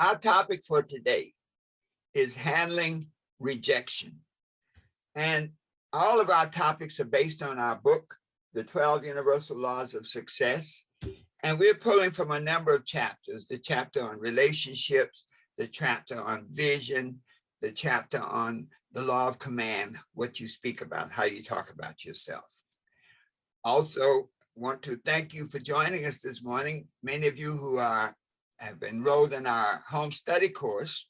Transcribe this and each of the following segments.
Our topic for today is handling rejection. And all of our topics are based on our book, The 12 Universal Laws of Success. And we're pulling from a number of chapters, the chapter on relationships, the chapter on vision, the chapter on the law of command, what you speak about, how you talk about yourself. Also, want to thank you for joining us this morning. Many of you who have enrolled in our home study course,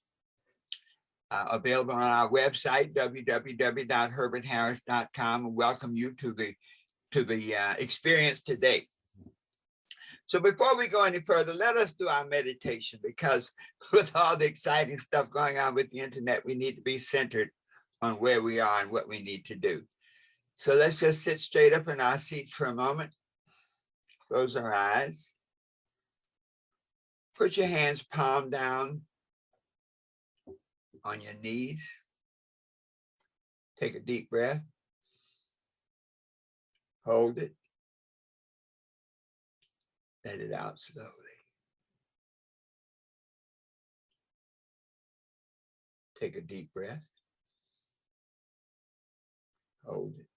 available on our website, www.herbertharris.com, and welcome you to the experience today. So before we go any further, let us do our meditation, because with all the exciting stuff going on with the internet, we need to be centered on where we are and what we need to do. So let's just sit straight up in our seats for a moment. Close our eyes. Put your hands palm down on your knees. Take a deep breath. Hold it. Let it out slowly. Take a deep breath. Hold it.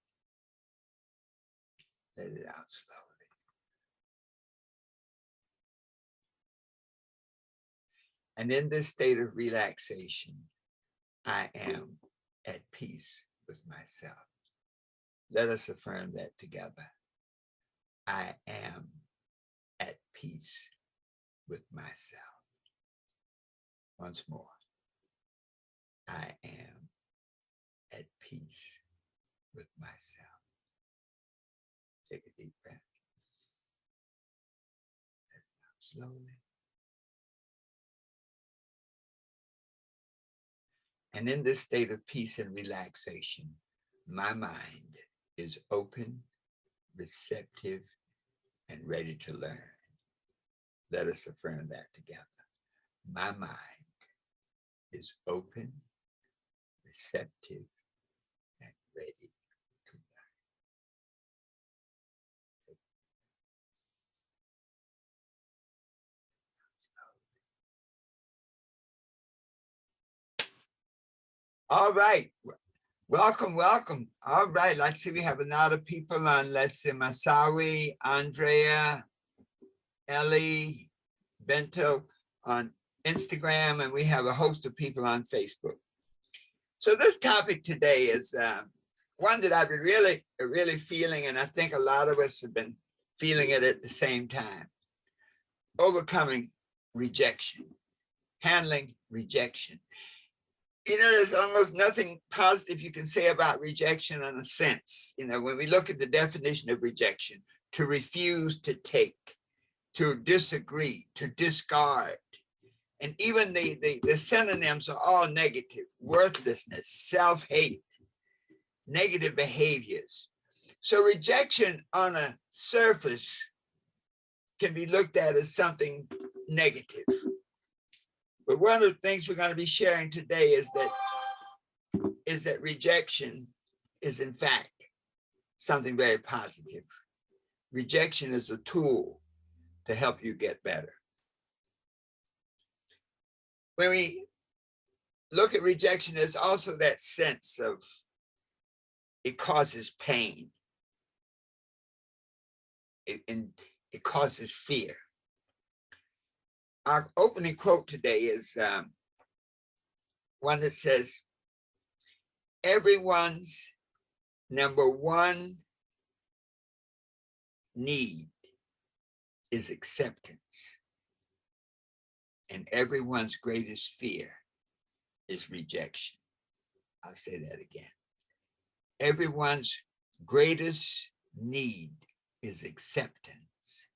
Let it out slowly. And in this state of relaxation, I am at peace with myself. Let us affirm that together. I am at peace with myself. Once more. I am at peace with myself. Take a deep breath. Let it out slowly. And in this state of peace and relaxation, my mind is open, receptive, and ready to learn. Let us affirm that together. My mind is open, receptive, and ready to learn. All right. Welcome, welcome. All right, let's see, we have a lot of people on, let's see, Masawi, Andrea, Ellie, Bento on Instagram, and we have a host of people on Facebook. So this topic today is one that I've been really feeling, and I think a lot of us have been feeling it at the same time. Overcoming rejection, handling rejection. You know, there's almost nothing positive you can say about rejection in a sense. You know, when we look at the definition of rejection, to refuse to take, to disagree, to discard. And even the synonyms are all negative: worthlessness, self-hate, negative behaviors. So rejection on a surface can be looked at as something negative. But one of the things we're going to be sharing today is that rejection is in fact something very positive. Rejection is a tool to help you get better. When we look at rejection, there's also that sense of it causes pain. And it causes fear. Our opening quote today is one that says, everyone's number one need is acceptance, and everyone's greatest fear is rejection. I'll say that again. Everyone's greatest need is acceptance,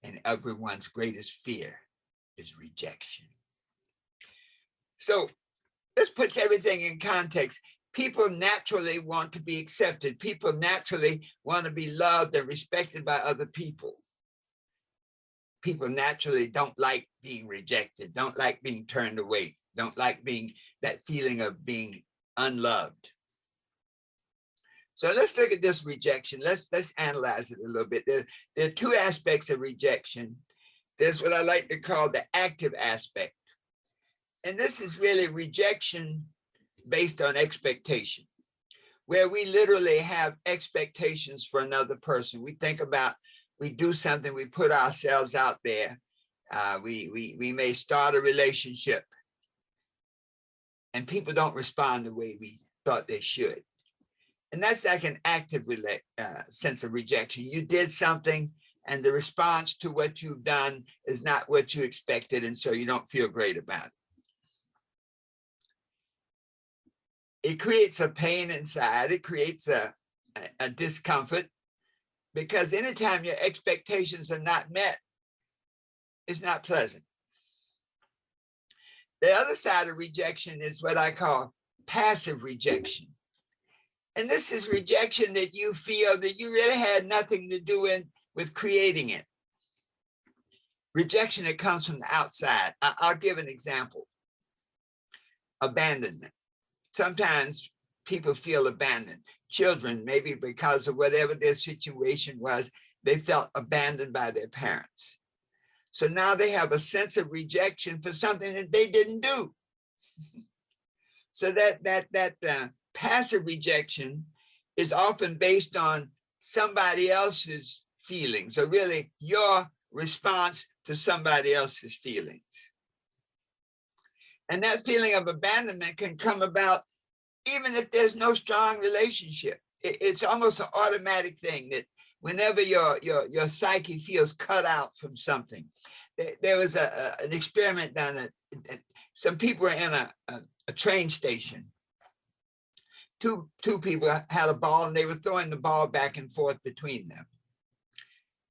and everyone's greatest fear is rejection. So this puts everything in context. People naturally want to be accepted. People naturally want to be loved and respected by other people. People naturally don't like being rejected, don't like being turned away, don't like being that feeling of being unloved. So let's look at this rejection. Let's analyze it a little bit. There are two aspects of rejection. There's what I like to call the active aspect. And this is really rejection based on expectation, where we literally have expectations for another person. We think about, we do something, we put ourselves out there. We may start a relationship and people don't respond the way we thought they should. And that's like an active sense of rejection. You did something and the response to what you've done is not what you expected, and so you don't feel great about it. It creates a pain inside. It creates a discomfort, because anytime your expectations are not met, it's not pleasant. The other side of rejection is what I call passive rejection. And this is rejection that you feel that you really had nothing to do with creating it. Rejection that comes from the outside. I'll give an example. Abandonment. Sometimes people feel abandoned. Children, maybe because of whatever their situation was, they felt abandoned by their parents. So now they have a sense of rejection for something that they didn't do. So that passive rejection is often based on somebody else's feelings, or really your response to somebody else's feelings. And that feeling of abandonment can come about even if there's no strong relationship. It's almost an automatic thing that whenever your psyche feels cut out from something. There was an experiment done at some people were in a train station. Two people had a ball and they were throwing the ball back and forth between them.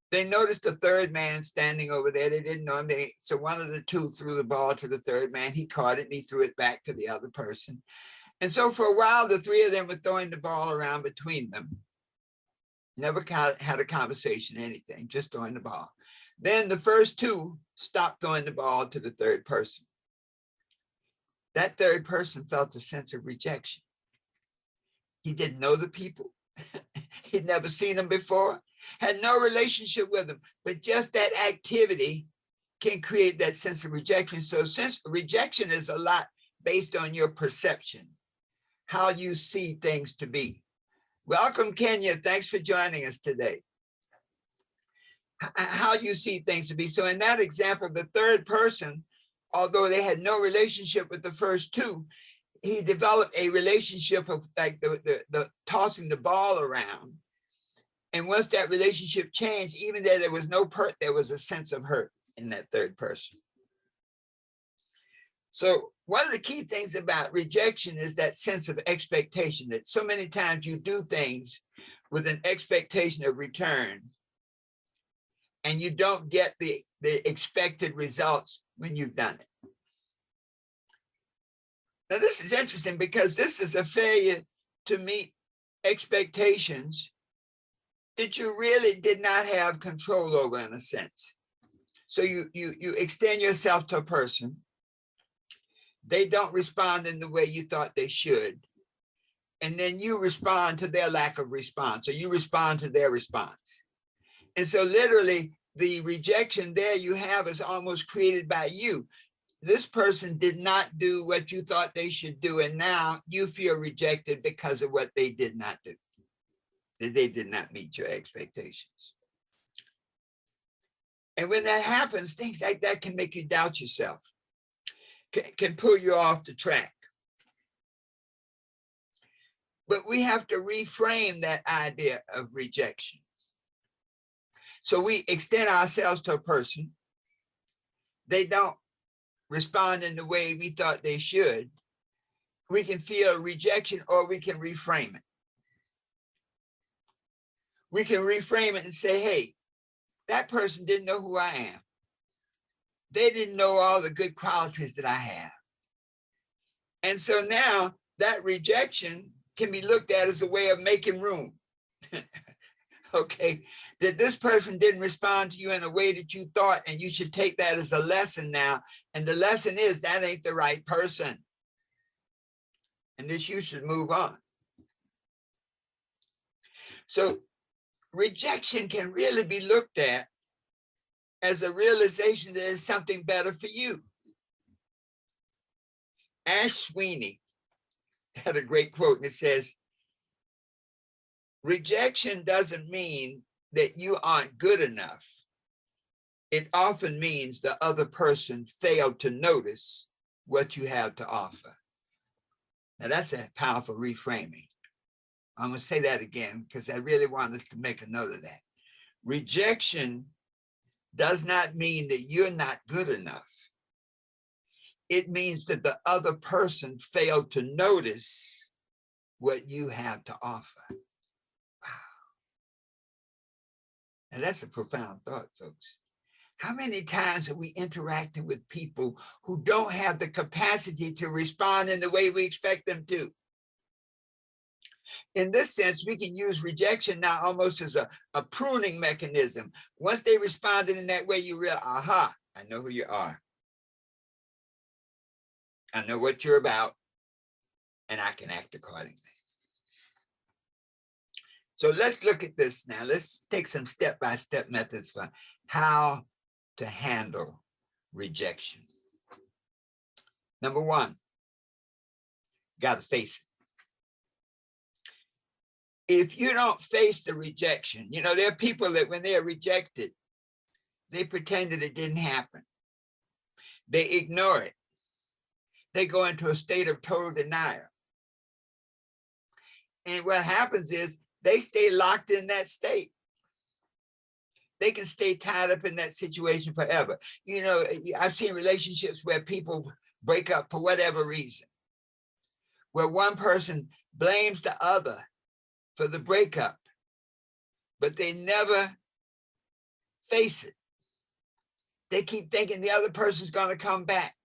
They noticed a third man standing over there. They didn't know him. So one of the two threw the ball to the third man. He caught it and he threw it back to the other person. And so for a while, the three of them were throwing the ball around between them. Never had a conversation, anything, just throwing the ball. Then the first two stopped throwing the ball to the third person. That third person felt a sense of rejection. He didn't know the people. He'd never seen them before, had no relationship with them, but just that activity can create that sense of rejection. So since rejection is a lot based on your perception, how you see things to be. Welcome, Kenya. Thanks for joining us today. How you see things to be. So in that example, the third person, although they had no relationship with the first two, he developed a relationship of like the tossing the ball around. And once that relationship changed, even though there was no hurt, there was a sense of hurt in that third person. So one of the key things about rejection is that sense of expectation, that so many times you do things with an expectation of return and you don't get the expected results when you've done it. Now, this is interesting because this is a failure to meet expectations that you really did not have control over, in a sense. So you extend yourself to a person. They don't respond in the way you thought they should. And then you respond to their lack of response, or you respond to their response. And so literally the rejection there you have is almost created by you. This person did not do what you thought they should do, and now you feel rejected because of what they did not do. They did not meet your expectations. And when that happens, things like that can make you doubt yourself, can pull you off the track. But we have to reframe that idea of rejection. So we extend ourselves to a person. They don't respond in the way we thought they should. We can feel rejection, or we can reframe it. We can reframe it and say, hey, that person didn't know who I am. They didn't know all the good qualities that I have. And so now that rejection can be looked at as a way of making room. Okay, that this person didn't respond to you in a way that you thought, and you should take that as a lesson now. And the lesson is that ain't the right person. And this, you should move on. So rejection can really be looked at as a realization that there's something better for you. Ash Sweeney had a great quote, and it says, rejection doesn't mean that you aren't good enough. It often means the other person failed to notice what you have to offer. Now that's a powerful reframing. I'm going to say that again because I really want us to make a note of that. Rejection does not mean that you're not good enough. It means that the other person failed to notice what you have to offer. Wow. And that's a profound thought, folks. How many times have we interacted with people who don't have the capacity to respond in the way we expect them to? In this sense, we can use rejection now almost as a pruning mechanism. Once they responded in that way, you realize, aha, I know who you are. I know what you're about, and I can act accordingly. So let's look at this now. Let's take some step-by-step methods for how to handle rejection. Number one, got to face it. If you don't face the rejection, you know, there are people that when they're rejected, they pretend that it didn't happen. They ignore it. They go into a state of total denial. And what happens is they stay locked in that state. They can stay tied up in that situation forever. You know, I've seen relationships where people break up for whatever reason, where one person blames the other for the breakup, but they never face it. They keep thinking the other person's going to come back.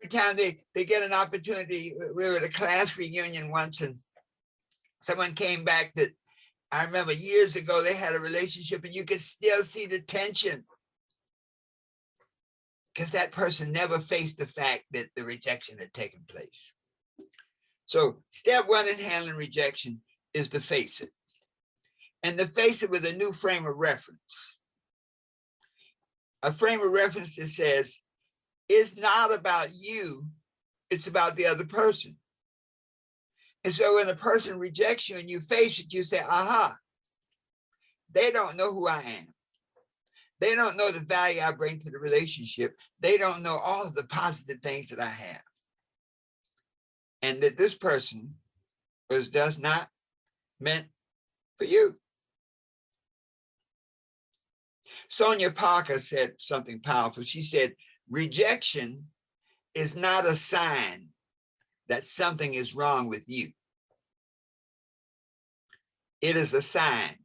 Every time they get an opportunity, we were at a class reunion once, and someone came back that I remember years ago, they had a relationship, and you could still see the tension because that person never faced the fact that the rejection had taken place. So step one in handling rejection is to face it, and to face it with a new frame of reference. A frame of reference that says, it's not about you, it's about the other person. And so when a person rejects you and you face it, you say, aha, they don't know who I am. They don't know the value I bring to the relationship. They don't know all of the positive things that I have. And that this person was just not meant for you. Sonia Parker said something powerful. She said, rejection is not a sign that something is wrong with you. It is a sign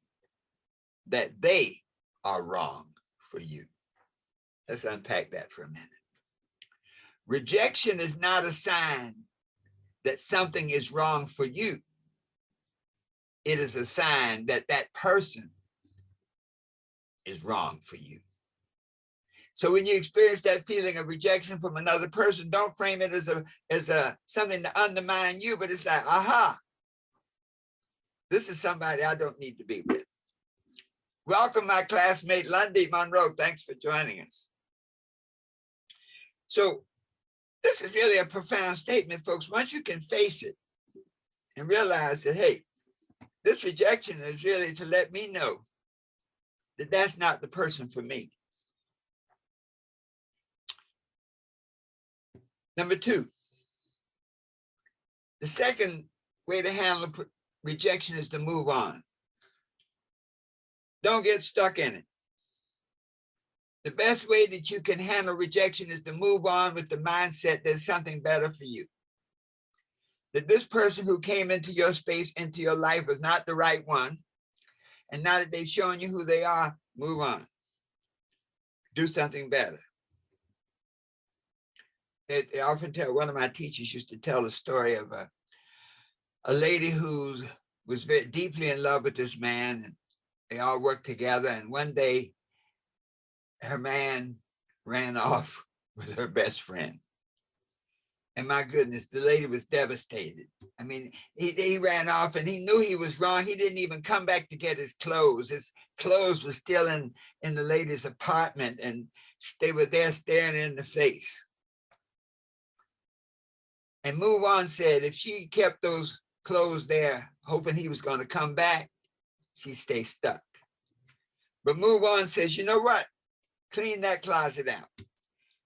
that they are wrong for you. Let's unpack that for a minute. Rejection is not a sign that something is wrong for you. It is a sign that that person is wrong for you. So when you experience that feeling of rejection from another person, don't frame it as something to undermine you, but it's like, aha, this is somebody I don't need to be with. Welcome, my classmate, Lundy Monroe. Thanks for joining us. So this is really a profound statement, folks. Once you can face it and realize that, hey, this rejection is really to let me know that that's not the person for me. Number two, the second way to handle rejection is to move on. Don't get stuck in it. The best way that you can handle rejection is to move on with the mindset there's something better for you. That this person who came into your space, into your life, was not the right one. And now that they've shown you who they are, move on. Do something better. I often tell, one of my teachers used to tell a story of a lady who was very deeply in love with this man, and they all worked together. And one day, her man ran off with her best friend. And my goodness, the lady was devastated. I mean, he ran off and he knew he was wrong. He didn't even come back to get his clothes. His clothes were still in the lady's apartment, and they were there staring in the face. And Move On said if she kept those clothes there, hoping he was going to come back, she'd stay stuck. But Move On says, you know what? Clean that closet out.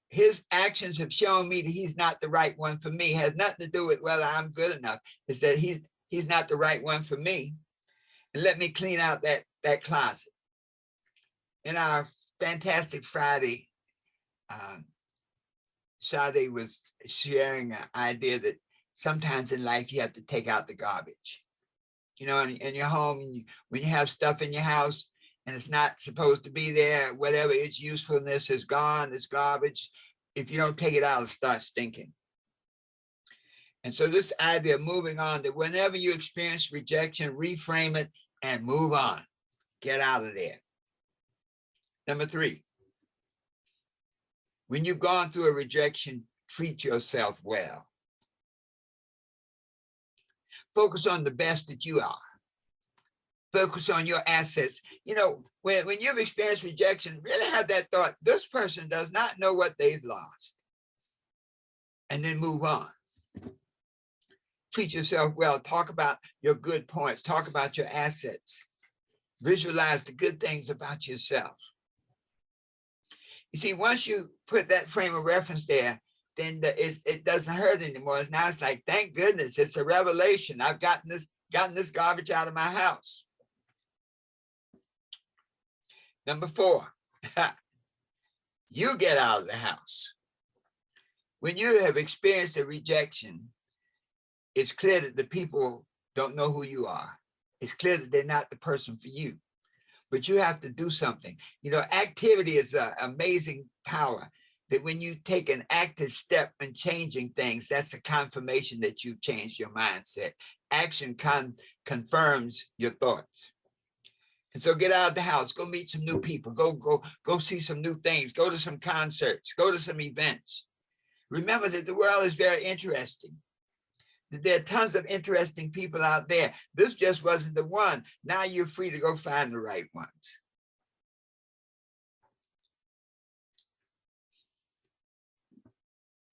His actions have shown me that he's not the right one for me. It has nothing to do with whether I'm good enough. It's that he's not the right one for me. And let me clean out that closet. In our Fantastic Friday, Sade was sharing an idea that sometimes in life you have to take out the garbage. You know, in your home, when you have stuff in your house and it's not supposed to be there, whatever its usefulness is gone, it's garbage. If you don't take it out, it starts stinking. And so this idea of moving on, that whenever you experience rejection, reframe it and move on. Get out of there. Number 3, when you've gone through a rejection, treat yourself well. Focus on the best that you are. Focus on your assets. You know, when you've experienced rejection, really have that thought, this person does not know what they've lost. And then move on. Treat yourself well. Talk about your good points. Talk about your assets. Visualize the good things about yourself. You see, once you put that frame of reference there, then it doesn't hurt anymore. Now it's like, thank goodness, it's a revelation. I've gotten this garbage out of my house. Number 4, you get out of the house. When you have experienced a rejection, it's clear that the people don't know who you are. It's clear that they're not the person for you, but you have to do something. You know, activity is an amazing power, that when you take an active step in changing things, that's a confirmation that you've changed your mindset. Action confirms your thoughts. And so get out of the house, go meet some new people, go see some new things, go to some concerts, go to some events. Remember that the world is very interesting, that there are tons of interesting people out there. This just wasn't the one. Now you're free to go find the right ones.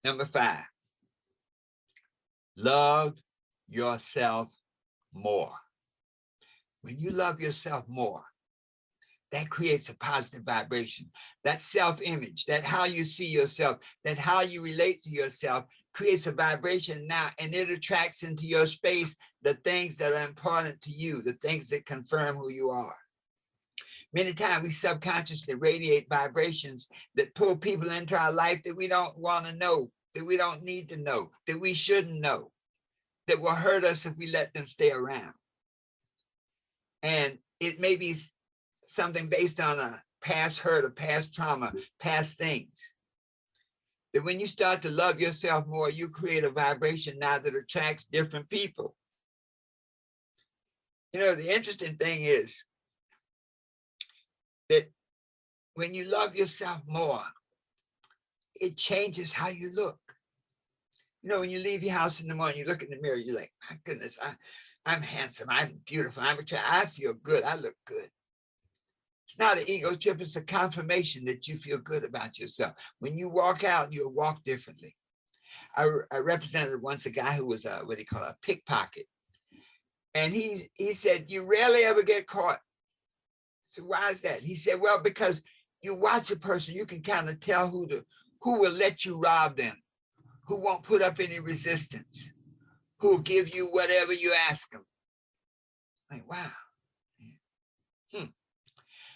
Number 5, love yourself more. When you love yourself more, that creates a positive vibration. That self-image, that how you see yourself, that how you relate to yourself creates a vibration now, and it attracts into your space the things that are important to you, the things that confirm who you are. Many times we subconsciously radiate vibrations that pull people into our life that we don't want to know, that we don't need to know, that we shouldn't know, that will hurt us if we let them stay around. And it may be something based on a past hurt or past trauma, past things. That when you start to love yourself more, you create a vibration now that attracts different people. You know, the interesting thing is that when you love yourself more, it changes how you look. You know, when you leave your house in the morning, you look in the mirror, you're like, my goodness, I'm handsome, I'm beautiful, I feel good, I look good. It's not an ego trip, it's a confirmation that you feel good about yourself. When you walk out, you'll walk differently. I represented once a guy who was a pickpocket. And he said, you rarely ever get caught. So why is that? He said, well, because you watch a person, you can kind of tell who will let you rob them, who won't put up any resistance, who will give you whatever you ask them. Like, wow.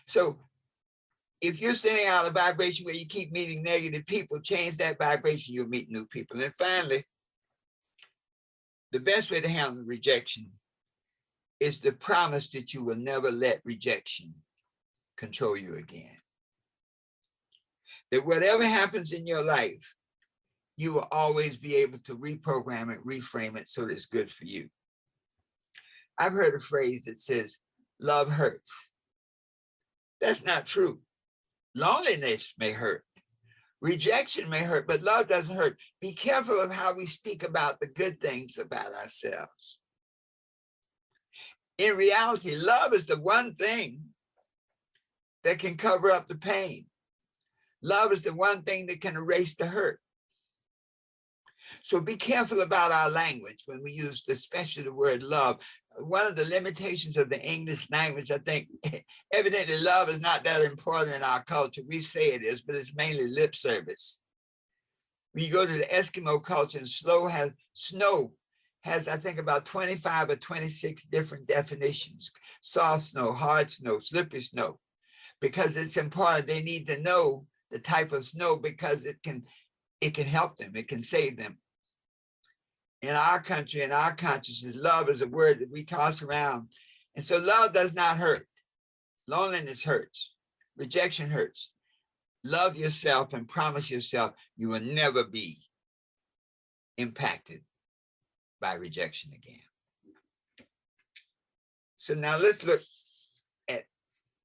So if you're sending out a vibration where you keep meeting negative people, change that vibration, you'll meet new people. And finally, the best way to handle rejection is the promise that you will never let rejection control you again. That whatever happens in your life, you will always be able to reprogram it, reframe it so that it's good for you. I've heard a phrase that says, love hurts. That's not true. Loneliness may hurt. Rejection may hurt, but love doesn't hurt. Be careful of how we speak about the good things about ourselves. In reality, love is the one thing that can cover up the pain. Love is the one thing that can erase the hurt. So be careful about our language when we use, especially the word love. One of the limitations of the English language, I think, evidently love is not that important in our culture. We say it is, but it's mainly lip service. When you go to the Eskimo culture, and snow has, I think, about 25 or 26 different definitions. Soft snow, hard snow, slippery snow, because it's important. They need to know the type of snow because it can help them, it can save them. In our country, in our consciousness, love is a word that we toss around. And so love does not hurt. Loneliness hurts. Rejection hurts. Love yourself and promise yourself you will never be impacted by rejection again. So now let's look at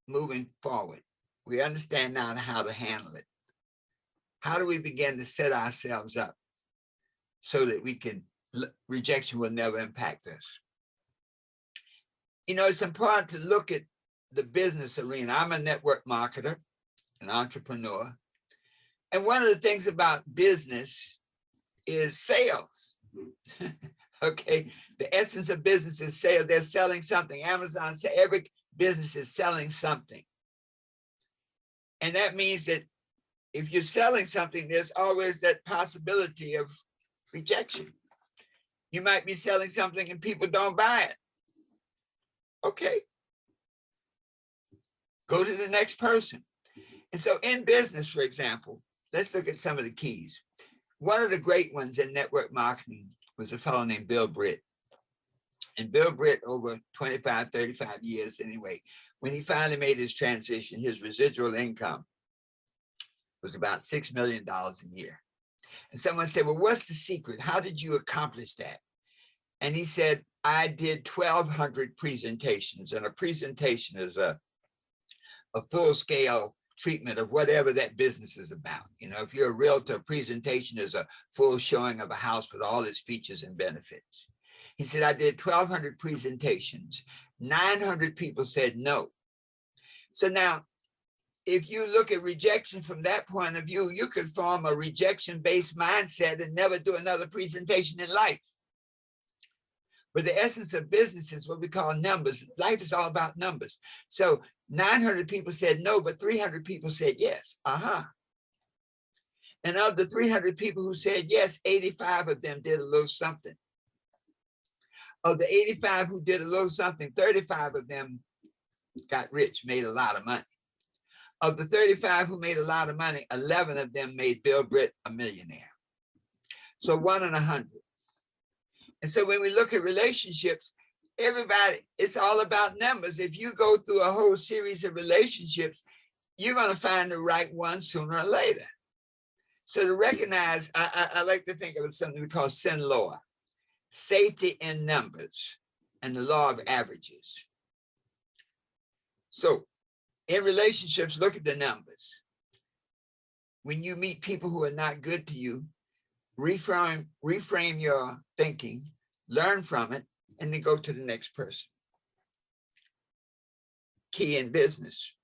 moving forward. We understand now how to handle it. How do we begin to set ourselves up so that rejection will never impact us? You know, it's important to look at the business arena. I'm a network marketer, an entrepreneur. And one of the things about business is sales. Okay, the essence of business is sales. They're selling something. Amazon says every business is selling something. And that means that if you're selling something, there's always that possibility of rejection. You might be selling something and people don't buy it. Okay. Go to the next person. And so in business, for example, let's look at some of the keys. One of the great ones in network marketing was a fellow named Bill Britt. And Bill Britt, over 25, 35 years anyway, when he finally made his transition, his residual income was about $6 million a year. And someone said, well, what's the secret? How did you accomplish that? And he said, I did 1,200 presentations, and a presentation is a full-scale treatment of whatever that business is about. You know, if you're a realtor, a presentation is a full showing of a house with all its features and benefits. He said, I did 1,200 presentations. 900 people said no. So now, if you look at rejection from that point of view, you could form a rejection-based mindset and never do another presentation in life. But the essence of business is what we call numbers. Life is all about numbers. So 900 people said no, but 300 people said yes. And of the 300 people who said yes, 85 of them did a little something. Of the 85 who did a little something, 35 of them got rich, made a lot of money. Of the 35 who made a lot of money, 11 of them made Bill Britt a millionaire. So 1 in 100. And so when we look at relationships, everybody, it's all about numbers. If you go through a whole series of relationships, you're going to find the right one sooner or later. So to recognize, I like to think of it something we call Sin law, safety in numbers, and the law of averages. So in relationships, look at the numbers. When you meet people who are not good to you, reframe your thinking, learn from it, and then go to the next person. Key in business,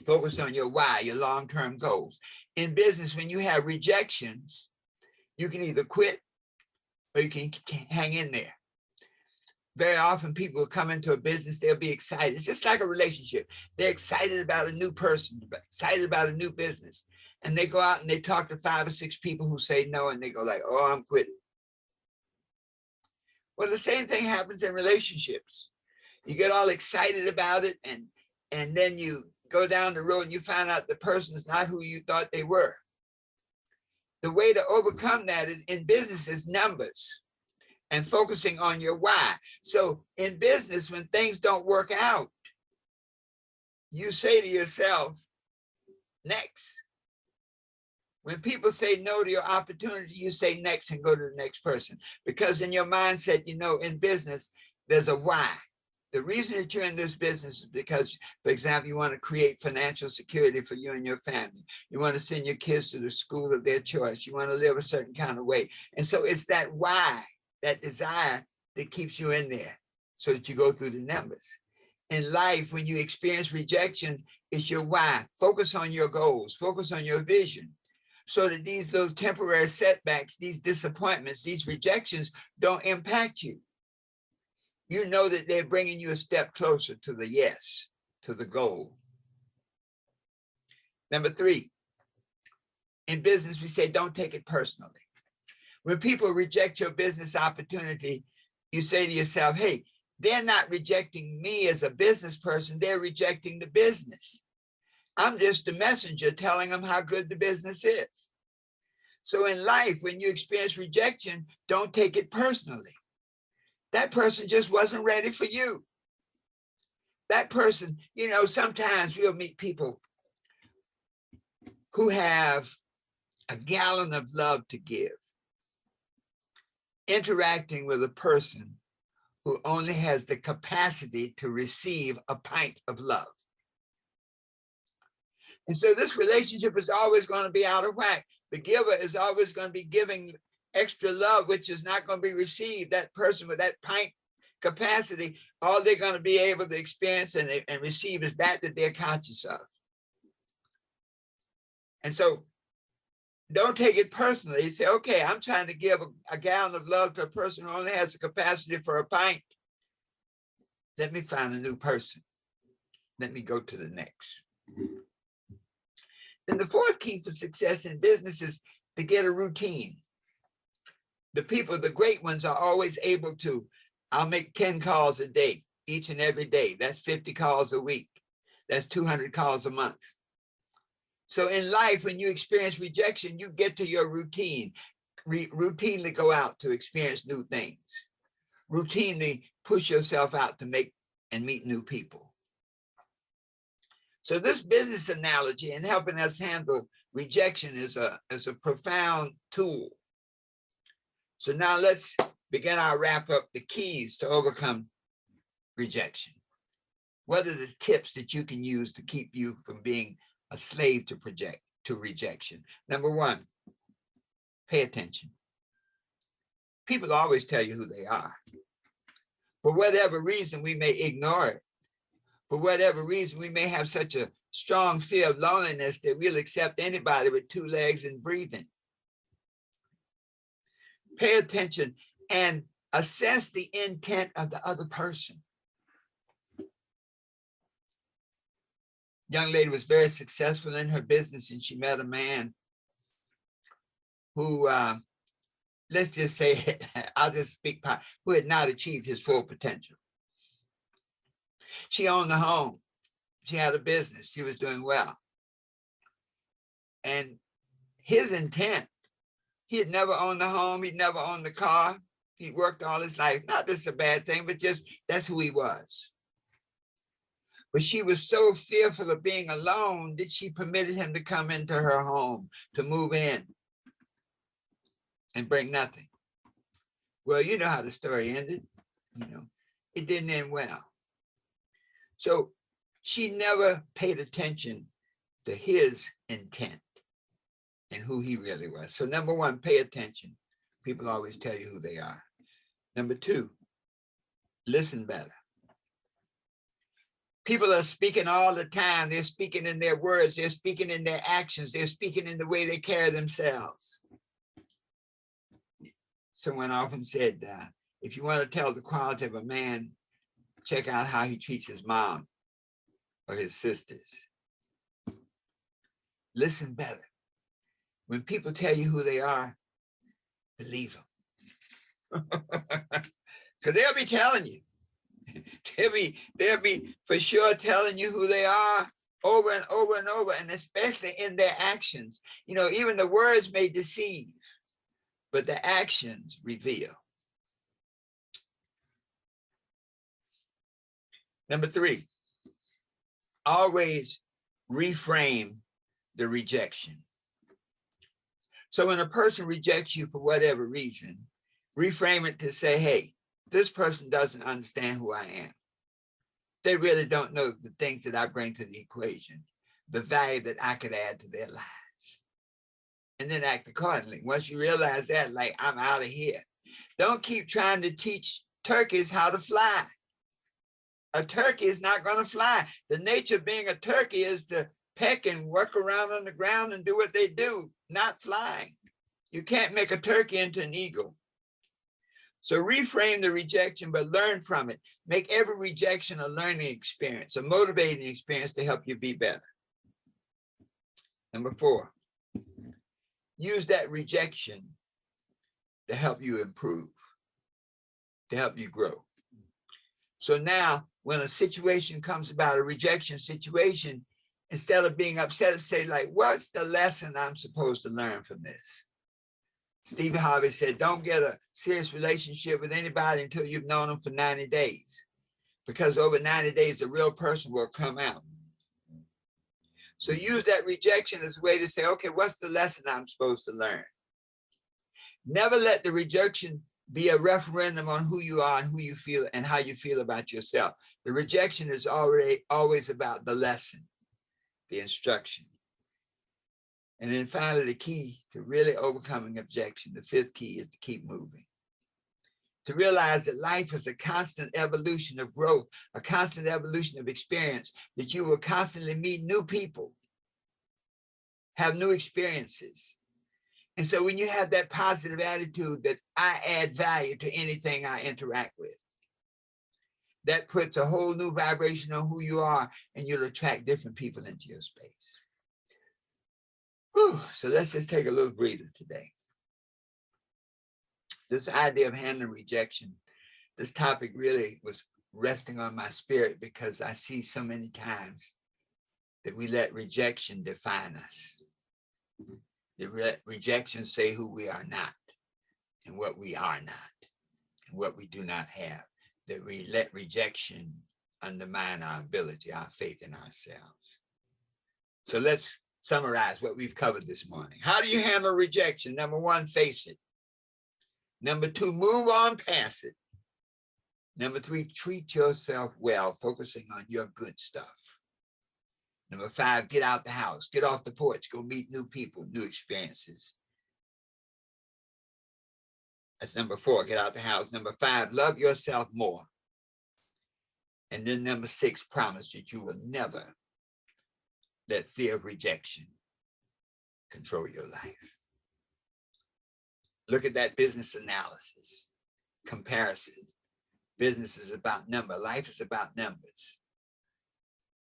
focus on your why, your long-term goals. In business, when you have rejections, you can either quit or you can hang in there. Very often people will come into a business, they'll be excited. It's just like a relationship. They're excited about a new person, excited about a new business. And they go out and they talk to 5 or 6 people who say no, and they go like, oh, I'm quitting. Well, the same thing happens in relationships. You get all excited about it, and then you go down the road and you find out the person is not who you thought they were. The way to overcome that is in business is numbers and focusing on your why. So in business, when things don't work out, you say to yourself, next. When people say no to your opportunity, you say next and go to the next person. Because in your mindset, you know, in business, there's a why. The reason that you're in this business is because, for example, you want to create financial security for you and your family. You want to send your kids to the school of their choice. You want to live a certain kind of way. And so it's that why, that desire that keeps you in there so that you go through the numbers. In life, when you experience rejection, it's your why. Focus on your goals. Focus on your vision. so that these little temporary setbacks, these disappointments, these rejections don't impact you. You know that they're bringing you a step closer to the yes, to the goal. Number 3, in business, we say, don't take it personally. When people reject your business opportunity, you say to yourself, hey, they're not rejecting me as a business person, they're rejecting the business. I'm just a messenger telling them how good the business is. So in life, when you experience rejection, don't take it personally. That person just wasn't ready for you. That person, you know, sometimes we'll meet people who have a gallon of love to give, interacting with a person who only has the capacity to receive a pint of love. And so this relationship is always going to be out of whack. The giver is always going to be giving extra love, which is not going to be received. That person with that pint capacity, all they're going to be able to experience and receive is that they're conscious of. And so don't take it personally. You say, okay, I'm trying to give a gallon of love to a person who only has the capacity for a pint. Let me find a new person. Let me go to the next. Then the 4th key for success in business is to get a routine. The people, the great ones, are always able to, I'll make 10 calls a day, each and every day. That's 50 calls a week. That's 200 calls a month. So in life, when you experience rejection, you get to your routine. Routinely go out to experience new things. Routinely push yourself out to make and meet new people. So this business analogy in helping us handle rejection is a profound tool. So now let's begin our wrap up, the keys to overcome rejection. What are the tips that you can use to keep you from being a slave to rejection? Number 1, pay attention. People always tell you who they are. For whatever reason, we may ignore it. For whatever reason, we may have such a strong fear of loneliness that we'll accept anybody with 2 legs and breathing. Pay attention and assess the intent of the other person. Young lady was very successful in her business, and she met a man who, let's just say, I'll just speak, who had not achieved his full potential. She owned a home. She had a business. She was doing well. And his intent, he had never owned a home. He'd never owned a car. He worked all his life. Not that it's a bad thing, but just that's who he was. But she was so fearful of being alone that she permitted him to come into her home, to move in and bring nothing. Well, you know how the story ended. You know, it didn't end well. So she never paid attention to his intent and who he really was. So number 1, pay attention. People always tell you who they are. Number 2, listen better. People are speaking all the time. They're speaking in their words. They're speaking in their actions. They're speaking in the way they carry themselves. Someone often said, if you want to tell the quality of a man, check out how he treats his mom or his sisters. Listen better. When people tell you who they are, believe them. Because they'll be telling you. They'll be for sure telling you who they are over and over and over, and especially in their actions. You know, even the words may deceive, but the actions reveal. Number 3, always reframe the rejection. So when a person rejects you for whatever reason, reframe it to say, hey, this person doesn't understand who I am. They really don't know the things that I bring to the equation, the value that I could add to their lives. And then act accordingly. Once you realize that, like, I'm out of here. Don't keep trying to teach turkeys how to fly. A turkey is not going to fly. The nature of being a turkey is to peck and work around on the ground and do what they do, not flying. You can't make a turkey into an eagle. So reframe the rejection, but learn from it. Make every rejection a learning experience, a motivating experience to help you be better. Number 4, use that rejection to help you improve, to help you grow. So now when a situation comes about, a rejection situation, instead of being upset, say like, what's the lesson I'm supposed to learn from this? Steve Harvey said, don't get a serious relationship with anybody until you've known them for 90 days, because over 90 days, the real person will come out. So use that rejection as a way to say, okay, what's the lesson I'm supposed to learn? Never let the rejection be a referendum on who you are and who you feel and how you feel about yourself. The rejection is always about the lesson, the instruction. And then finally, the key to really overcoming objection, the 5th key, is to keep moving. To realize that life is a constant evolution of growth, a constant evolution of experience, that you will constantly meet new people, have new experiences. And so when you have that positive attitude that I add value to anything I interact with, that puts a whole new vibration on who you are, and you'll attract different people into your space. Whew. So let's just take a little breather today. This idea of handling rejection, this topic really was resting on my spirit, because I see so many times that we let rejection define us. The rejection say who we are not and what we are not and what we do not have. That we let rejection undermine our ability, our faith in ourselves. So let's summarize what we've covered this morning. How do you handle rejection? Number 1, face it. Number 2, move on past it. Number 3, treat yourself well, focusing on your good stuff. Number 5, get out the house, get off the porch, go meet new people, new experiences. That's number 4, get out the house. Number 5, love yourself more. And then number 6, promise that you will never let fear of rejection control your life. Look at that business analysis, comparison. Business is about number, life is about numbers.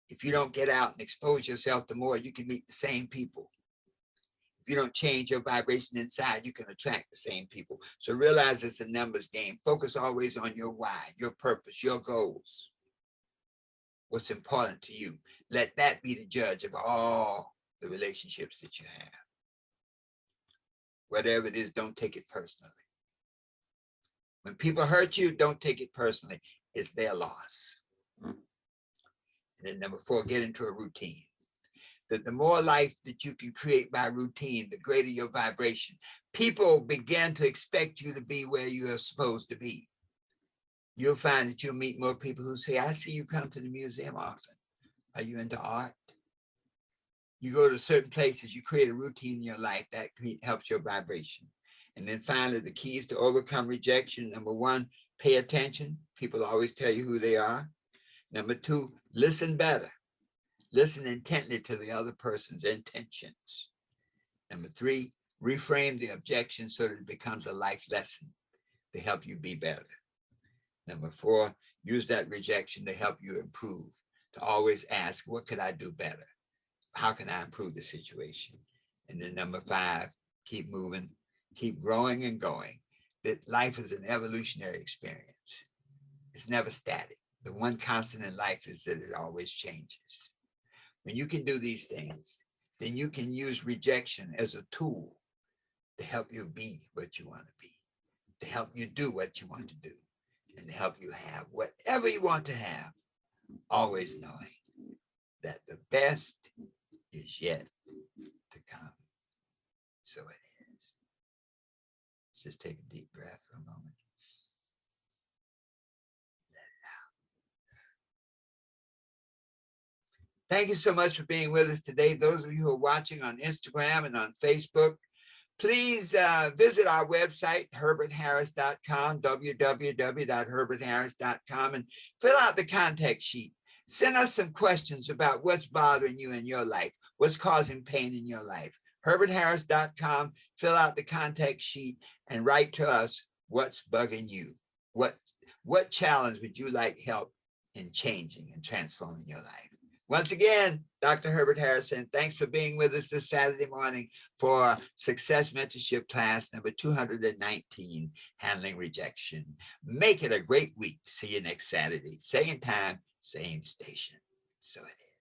If you don't get out and expose yourself to more, you can meet the same people. If you don't change your vibration inside, you can attract the same people. So realize it's a numbers game. Focus always on your why, your purpose, your goals. What's important to you. Let that be the judge of all the relationships that you have. Whatever it is, don't take it personally. When people hurt you, don't take it personally. It's their loss. And then number 4, get into a routine. That the more life that you can create by routine, the greater your vibration. People begin to expect you to be where you are supposed to be. You'll find that you'll meet more people who say, I see you come to the museum often. Are you into art? You go to certain places, you create a routine in your life that helps your vibration. And then finally, the keys to overcome rejection. Number 1, pay attention. People always tell you who they are. Number 2, listen better. Listen intently to the other person's intentions. Number 3, reframe the objection so that it becomes a life lesson to help you be better. Number 4, use that rejection to help you improve, to always ask, what could I do better? How can I improve the situation? And then number 5, keep moving, keep growing and going. That life is an evolutionary experience. It's never static. The one constant in life is that it always changes. When you can do these things, then you can use rejection as a tool to help you be what you want to be, to help you do what you want to do, and to help you have whatever you want to have, always knowing that the best is yet to come. So it is. Let's just take a deep breath for a moment. Thank you so much for being with us today. Those of you who are watching on Instagram and on Facebook, please visit our website, herbertharris.com, www.herbertharris.com, and fill out the contact sheet. Send us some questions about what's bothering you in your life, what's causing pain in your life, herbertharris.com, fill out the contact sheet and write to us what's bugging you. What challenge would you like help in changing and transforming your life? Once again, Dr. Herbert Harrison, thanks for being with us this Saturday morning for Success Mentorship class number 219, Handling Rejection. Make it a great week. See you next Saturday. Same time, same station. So it is.